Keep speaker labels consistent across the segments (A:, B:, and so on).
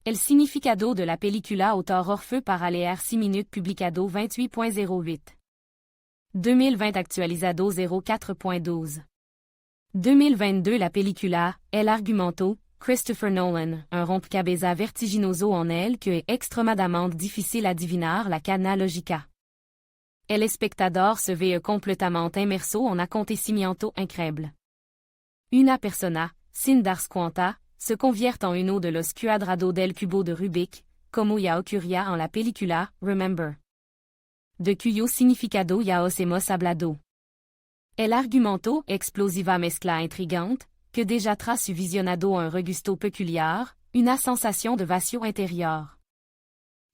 A: El significado de la película autor Orfeu para leer 6 minutes publicado 28.08. 2020 actualizado 04.12. 2022 La película, El argumento, Christopher Nolan, un rompecabezas vertiginoso en el que es extremadamente difícil adivinar la cadena lógica. El espectador se ve completamente inmerso en acontecimiento increíble. Una persona, sin darse cuenta, se convierte en uno de los cuadrados del cubo de Rubik, como ya ocurría en la película, Remember. De cuyo significado ya os hemos hablado. El argumento explosiva mezcla intrigante, que deja tras su visionado un regusto peculiar, una sensación de vacío interior.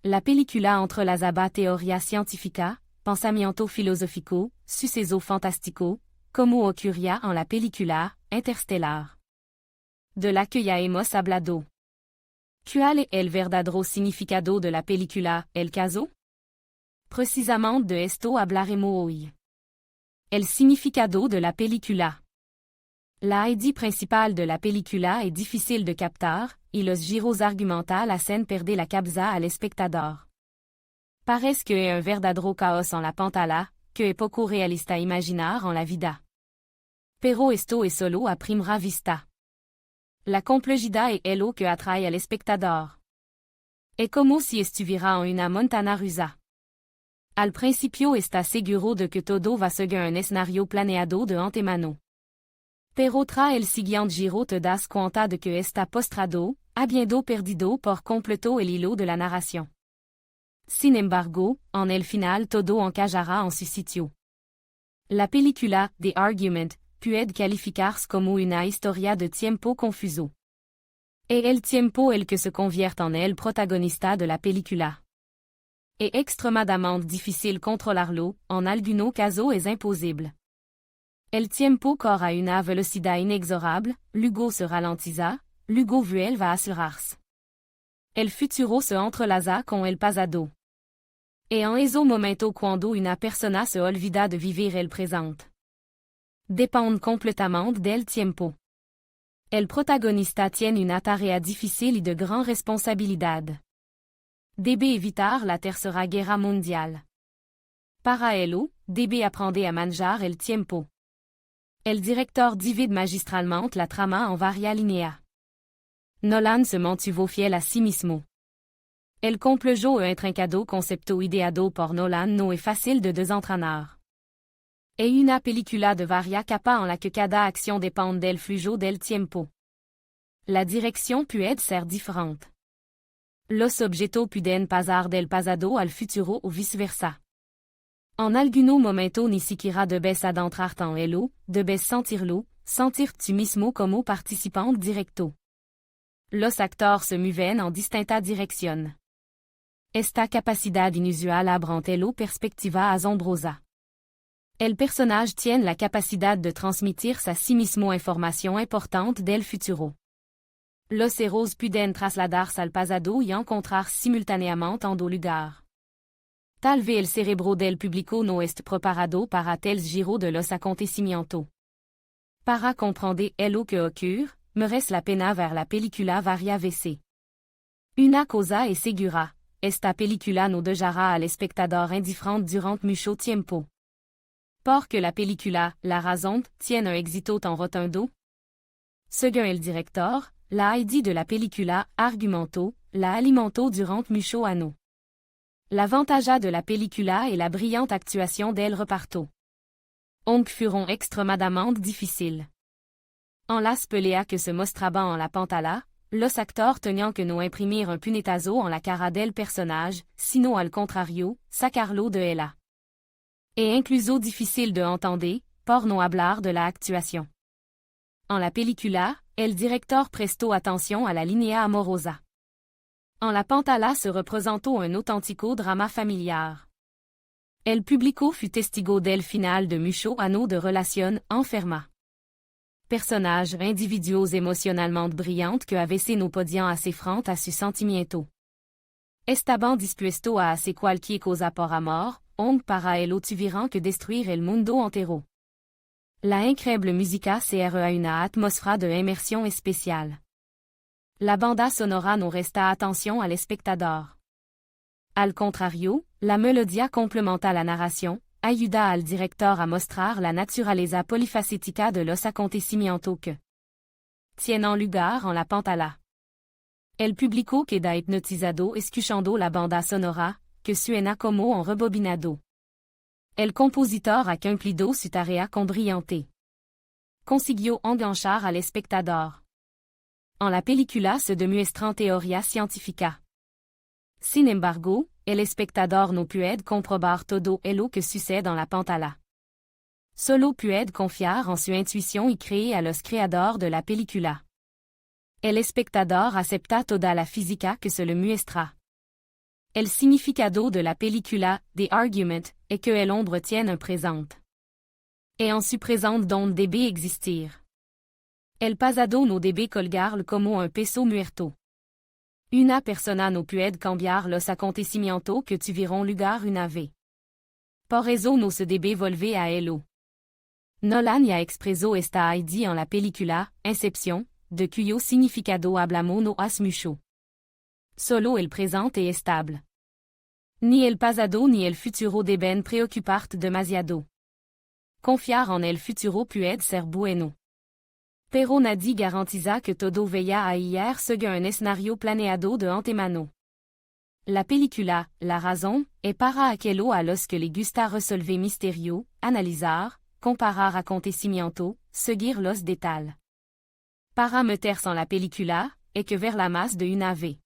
A: La película entrelazaba teoría científica, pensamiento filosófico, suceso fantástico, como ocurría en la película, Interstellar. De la que ya hemos hablado. ¿Cuál es el verdadero significado de la película, El caso? Precisamente de esto hablaremos hoy. El significado de la película. La idea principal de la película es difícil de captar, y los giros argumentales hacen perder la cabeza al espectador. Parece que es un verdadero caos en la pantalla, que es poco realista imaginar en la vida. Pero esto es solo a primera vista. La complejidad es lo que atrae al espectador. Es como si estuviera en una montaña rusa. Al principio está seguro de que todo va seguir un escenario planeado de antemano. Pero tras el siguiente giro te das cuenta de que está postrado, habiendo perdido por completo el hilo de la narración. Sin embargo, en el final todo encajará en su sitio. La película, The Argument, puede calificarse como una historia de tiempo confuso. Es el tiempo el que se convierte en el protagonista de la película. Es extremadamente difícil controlarlo, en algunos casos es imposible. El tiempo corre a una velocidad inexorable, luego se ralentiza, luego vuelve a acelerarse. El futuro se entrelaza con el pasado. Et en eso momento cuando una persona se olvida de vivir el presente. Depende completamente del tiempo. El protagonista tiene una tarea difícil y de gran responsabilidad. Debe evitar la Tercera Guerra Mundial. Para ello, debe aprender a manejar el tiempo. El director divide magistralmente la trama en varias líneas. Nolan se mantuvo fiel a sí mismo. El complejo e intrincado concepto ideado por Nolan no es fácil de desentrañar. Es una película de varias capas en la que cada acción depende del flujo del tiempo. La dirección puede ser diferente. Los objetos pueden pasar del pasado al futuro o viceversa. En algunos momentos ni siquiera debes adentrarte en ello, debes sentirlo, sentir tú mismo como participante directo. Los actores se mueven en distintas direcciones. Esta capacidad inusual abre perspectiva asombrosa. El personaje tiene la capacidad de transmitirse a sí mismo información importante del futuro. Los héros pueden trasladarse al pasado y encontrar simultáneamente en dos lugares. Tal vez el cerebro del público no esté preparado para tel giro de los acontecimientos. Para comprender lo que ocurre, merece la pena ver la película varias veces. Una cosa es segura, esta película no dejará al espectador indiferente durante mucho tiempo. Porque la película, La razón, tiene un éxito tan rotundo. Según el director, la idea de la película, Argumento, la alimentó durante muchos años. L'avantage de la película est la brillante actuación del reparto. Aunque fueron extremadamente difíciles. En las peleas que se mostraban en la pantalla, los actores tenían que no imprimir un puñetazo en la cara del personaje, sino al contrario, sacarlo de ella. Et incluso difícil de entender, por no hablar de la actuación. En la película, el director prestó atención a la línea amorosa. En la pantalla se representó un auténtico drama familiar. El público fut testigo del final de muchos años de relación enferma. Personnages individuos emocionalmente brillantes que a veces no podían hacer frente a sus sentimientos. Estaban dispuestos a hacer cualquier cosa por amor, aunque para ello tuvieran que destruir el mundo entero. La increíble música crea una atmósfera de inmersión especial. La banda sonora no resta attention al espectador. Al contrario, la melodia complementa la narración, ayuda al director a mostrar la naturaleza polifacética de los acontecimientos que tienen lugar en la pantalla. El público queda hipnotizado escuchando la banda sonora, que suena como en rebobinado. El compositor ha cumplido su tarea con brillante. Consiguió enganchar al espectador. En la película se demuestra teoría científica. Sin embargo, el espectador no puede comprobar todo lo que sucede en la pantalla. Solo puede confiar en su intuición y creer a los creadores de la película. El espectador acepta toda la física que se le muestra. El significado de la película, The Argument, est que el hombre tiene un présent. Et en su présent donde debe existir. El pasado no debe colgar como un peso muerto. Una persona no puede cambiar los acontecimientos que tuvieron lugar una vez. Por eso no se debe volver a ello. Nolan ya expresó esta idea en la película, Inception, de cuyo significado hablamos no hace mucho. Solo el presente es estable. Ni el pasado ni el futuro deben preocuparte demasiado. Confiar en el futuro puede ser bueno. Pero nadie garantiza que todo vaya a ir según un escenario planeado de antemano. La película, La razón, es para aquello a los que les gusta resolver misterio, analizar, comparar acontecimientos, seguir los detalles. Para meterse en la película, es que ver la más de una vez.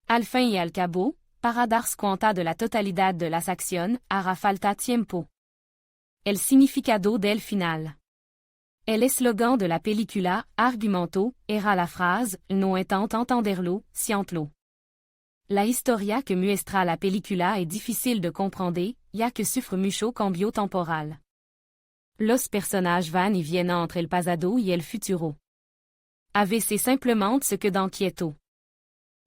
A: Al fin y al cabo, para darse cuenta de la totalidad de las acciones, hará falta tiempo. El significado del final. El eslogan de la película, Argumento, era la frase, no étant entenderlo, sientlo. La historia que muestra la película es difícil de comprender, ya que sufre mucho cambio temporal. Los personajes van y vienen entre el pasado y el futuro. A veces simplement se quedan quietos.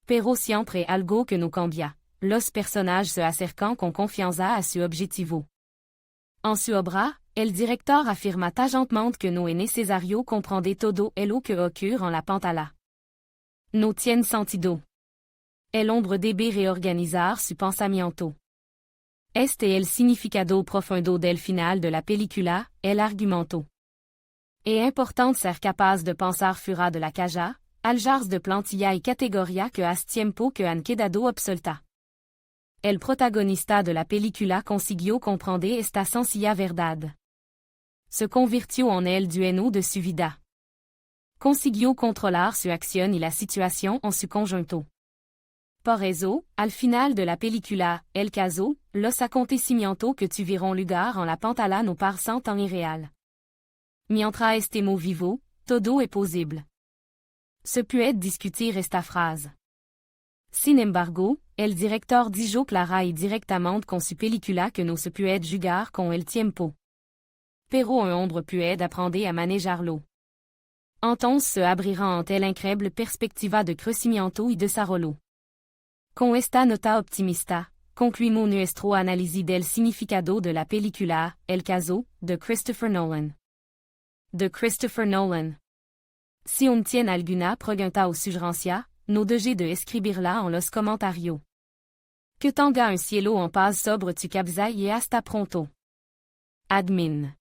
A: Pero siempre algo que no cambia. Los personajes se acercan con confianza a su objetivo. En su obra, el director afirma tajantement que no es necesario comprender todo lo que ocurre en la pantalla. No tiene sentido. El hombre debe reorganizar su pensamiento. Este es el significado profundo del final de la película, el argumento. Es important ser capaz de pensar fuera de la caja, al jars de plantilla y categoría que hace tiempo que han quedado obsoleta. El protagonista de la película consiguió comprender esta sencilla verdad. Se convirtió en el dueño de su vida. Consiguió controlar su acción y la situación en su conjunto. Por eso, al final de la película, el caso, los acontecimientos que tuvieron lugar en la pantalla no parecen tan irreal. Mientras estemos vivos, todo es posible. Se puede discutir esta frase. Sin embargo, el director dijo clara y directamente con su película que no se puede jugar con el tiempo. Pero un hombre puede aprender a manejarlo. Entonces se abrirá ante la increíble perspectiva de crecimiento y desarrollo. Con esta nota optimista, concluimos nuestro análisis del significado de la película, El caso, de Christopher Nolan. De Christopher Nolan. Si on tiene alguna pregunta o sugerencia, no dejes de escribirla en los comentarios. Que tenga un cielo en paz sobre tu cabeza y hasta pronto. Admin.